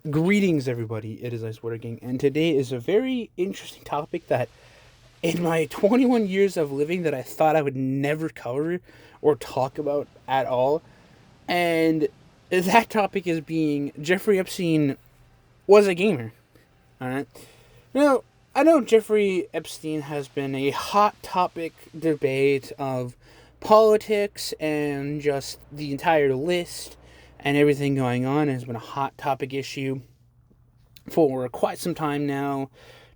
Greetings, everybody. It is Ice Water Gang, and today is a very interesting topic that, in my 21 years of living, that I thought I would never cover or talk about at all. And that topic is being Jeffrey Epstein was a gamer. All right. Now, I know Jeffrey Epstein has been a hot topic debate of politics and just the entire list and everything going on. It has been a hot topic issue for quite some time now,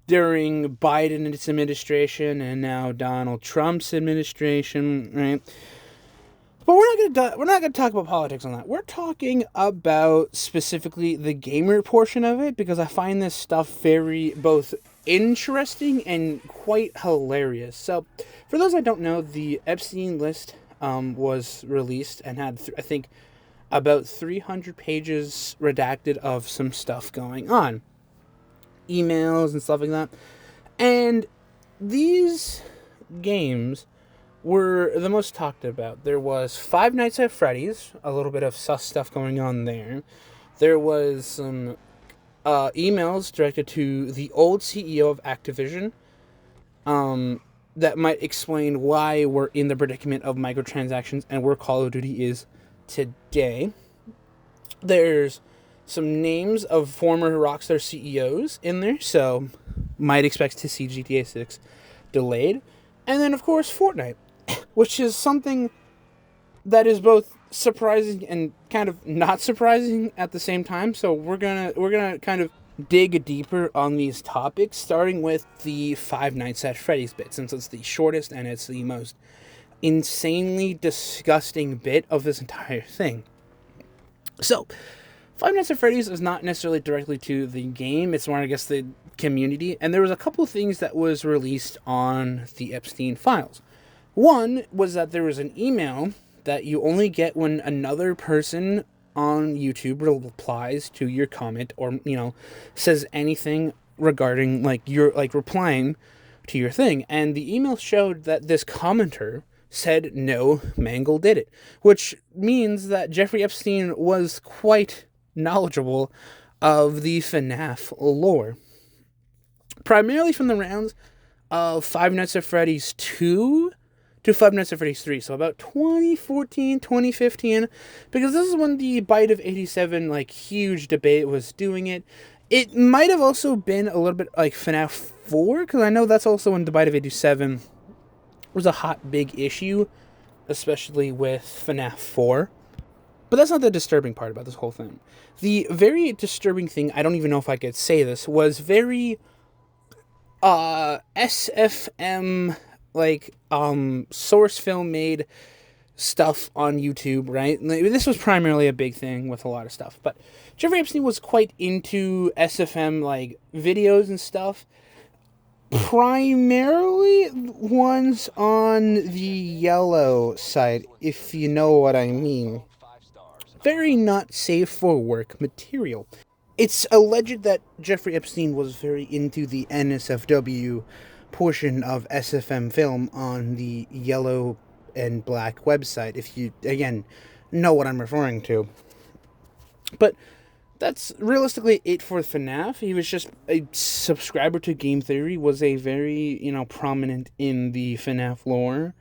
during Biden's administration and now Donald Trump's administration, right? But we're not gonna talk about politics on that. We're talking about specifically the gamer portion of it, because I find this stuff very both interesting and quite hilarious. So, for those that don't know, the Epstein list was released and had I think about 300 pages redacted of some stuff going on, emails and stuff like that. And these games were the most talked about. There was Five Nights at Freddy's, a little bit of sus stuff going on there. There was some emails directed to the old CEO of Activision that might explain why we're in the predicament of microtransactions and where Call of Duty is today. There's some names of former Rockstar CEOs in there, so might expect to see GTA 6 delayed. And then, of course, Fortnite, which is something that is both surprising and kind of not surprising at the same time. So we're gonna kind of dig deeper on these topics, starting with the Five Nights at Freddy's bit, since it's the shortest and it's the most insanely disgusting bit of this entire thing. So, Five Nights at Freddy's is not necessarily directly to the game, it's more, I guess, the community, and there was a couple things that was released on the Epstein files. One was that there was an email that you only get when another person on YouTube replies to your comment, or, says anything regarding, you're, replying to your thing, and the email showed that this commenter said, "No, Mangle did it," which means that Jeffrey Epstein was quite knowledgeable of the FNAF lore, primarily from the rounds of Five Nights at Freddy's 2 to Five Nights at Freddy's 3, so about 2014, 2015, because this is when the Bite of 87, huge debate was doing it. It might have also been a little bit like FNAF 4, because I know that's also when the Bite of 87 was a hot, big issue, especially with FNAF 4. But that's not the disturbing part about this whole thing. The very disturbing thing, I don't even know if I could say this, was very SFM, source film made stuff on YouTube, right? This was primarily a big thing with a lot of stuff. But Jeffrey Epstein was quite into SFM, videos and stuff. Primarily ones on the yellow side, if you know what I mean. Very not safe for work material. It's alleged that Jeffrey Epstein was very into the NSFW portion of SFM film on the yellow and black website, if you, again, know what I'm referring to. But that's realistically it for FNAF. He was just a subscriber to Game Theory, was a very, prominent in the FNAF lore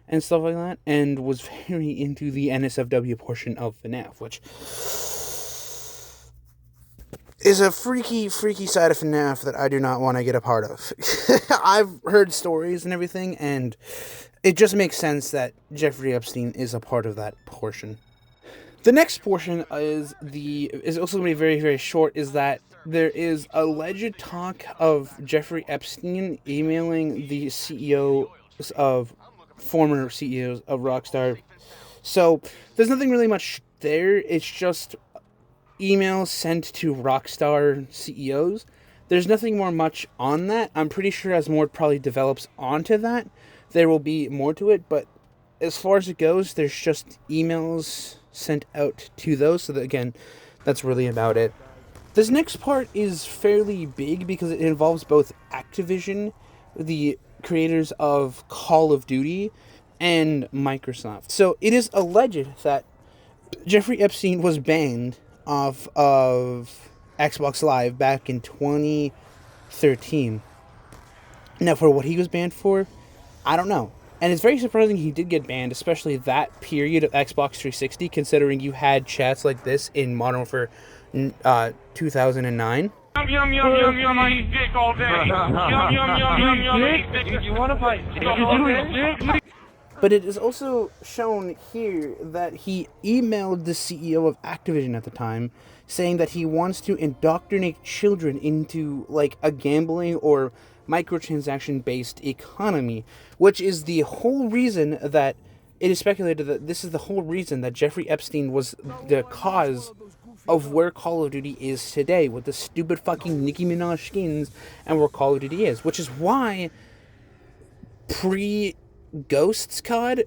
and stuff like that, and was very into the NSFW portion of FNAF, which is a freaky side of FNAF that I do not want to get a part of. I've heard stories and everything, and it just makes sense that Jeffrey Epstein is a part of that portion. The next portion is also going to be very, very short, is that there is alleged talk of Jeffrey Epstein emailing the former CEOs of Rockstar. So there's nothing really much there. It's just emails sent to Rockstar CEOs. There's nothing more much on that. I'm pretty sure as more probably develops onto that, there will be more to it. But as far as it goes, there's just emails sent out to those. So that, again, that's really about it. This next part is fairly big because it involves both Activision, the creators of Call of Duty, and Microsoft. So it is alleged that Jeffrey Epstein was banned off of Xbox Live back in 2013. Now, for what he was banned for, I don't know. And it's very surprising he did get banned, especially that period of Xbox 360, considering you had chats like this in Modern Warfare 2009. Yum, yum, yum, yum, yum, I eat dick all day. Yum, yum, yum, yum, yum, I eat dick. You want to fight dick? But it is also shown here that he emailed the CEO of Activision at the time, saying that he wants to indoctrinate children into, like, a gambling or microtransaction-based economy, which is the whole reason that it is speculated that this is the whole reason that Jeffry Epstein was the cause of where Call of Duty is today, with the stupid fucking Nicki Minaj skins and where Call of Duty is, which is why pre-Ghosts COD,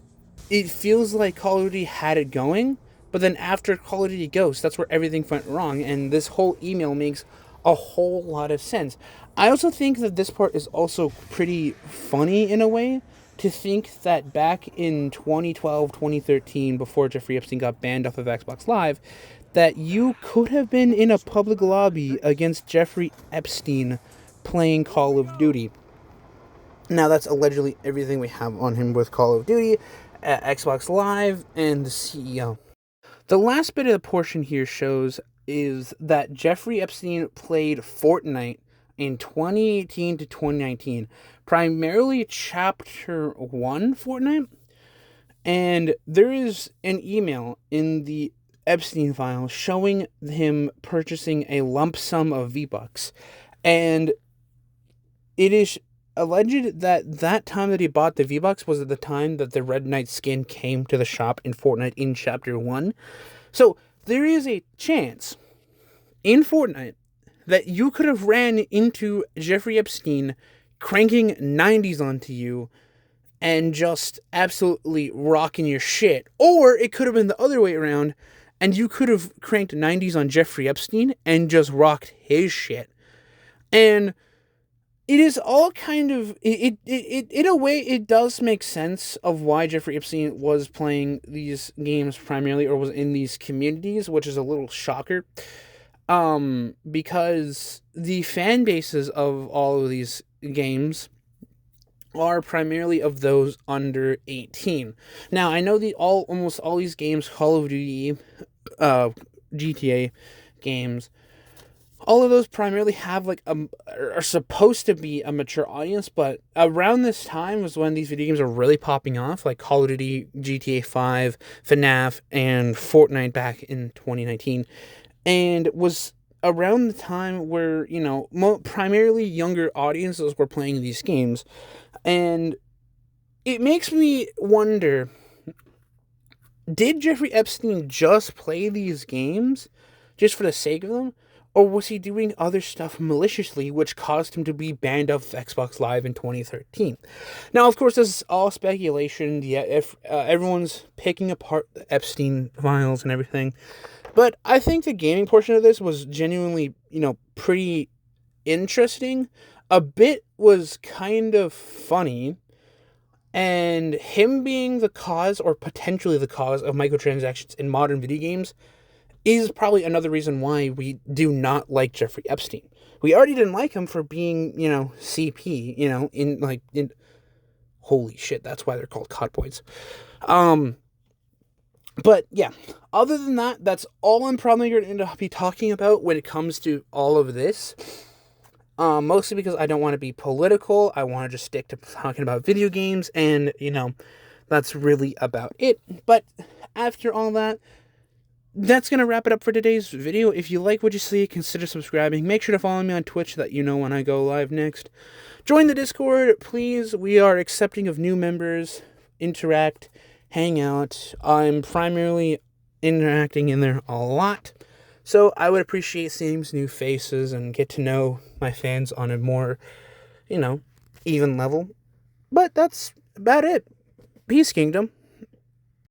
it feels like Call of Duty had it going, but then after Call of Duty Ghosts, that's where everything went wrong, and this whole email makes a whole lot of sense. I also think that this part is also pretty funny in a way, to think that back in 2012, 2013, before Jeffry Epstein got banned off of Xbox Live, that you could have been in a public lobby against Jeffry Epstein playing Call of Duty. Now, that's allegedly everything we have on him with Call of Duty, Xbox Live, and the CEO. The last bit of the portion here shows is that Jeffry Epstein played Fortnite in 2018 to 2019, primarily Chapter 1 Fortnite, and there is an email in the Epstein file showing him purchasing a lump sum of V-Bucks, and it is alleged that that time that he bought the V-Bucks was at the time that the Red Knight skin came to the shop in Fortnite in Chapter 1. So there is a chance in Fortnite that you could have ran into Jeffry Epstein cranking 90s onto you and just absolutely rocking your shit. Or it could have been the other way around, and you could have cranked 90s on Jeffry Epstein and just rocked his shit. And it is all kind of, in a way, it does make sense of why Jeffry Epstein was playing these games primarily, or was in these communities, which is a little shocker. Because the fan bases of all of these games are primarily of those under 18. Now, I know almost all these games, Call of Duty, GTA games, all of those primarily have are supposed to be a mature audience, but around this time was when these video games are really popping off, like Call of Duty, GTA 5, FNAF, and Fortnite back in 2019. And was around the time where, primarily younger audiences were playing these games. And it makes me wonder, did Jeffry Epstein just play these games just for the sake of them? Or was he doing other stuff maliciously, which caused him to be banned off Xbox Live in 2013? Now, of course, this is all speculation. Yeah, if everyone's picking apart the Epstein files and everything. But I think the gaming portion of this was genuinely, pretty interesting. A bit was kind of funny. And him being the cause, or potentially the cause, of microtransactions in modern video games is probably another reason why we do not like Jeffry Epstein. We already didn't like him for being, CP, in holy shit, that's why they're called COD points. But yeah, other than that, that's all I'm probably going to be talking about when it comes to all of this. Mostly because I don't want to be political. I want to just stick to talking about video games, and, that's really about it. But after all that, that's going to wrap it up for today's video. If you like what you see, consider subscribing. Make sure to follow me on Twitch so that you know when I go live next. Join the Discord, please. We are accepting of new members. Interact, hang out. I'm primarily interacting in there a lot. So I would appreciate seeing some new faces and get to know my fans on a more, even level. But that's about it. Peace, Kingdom.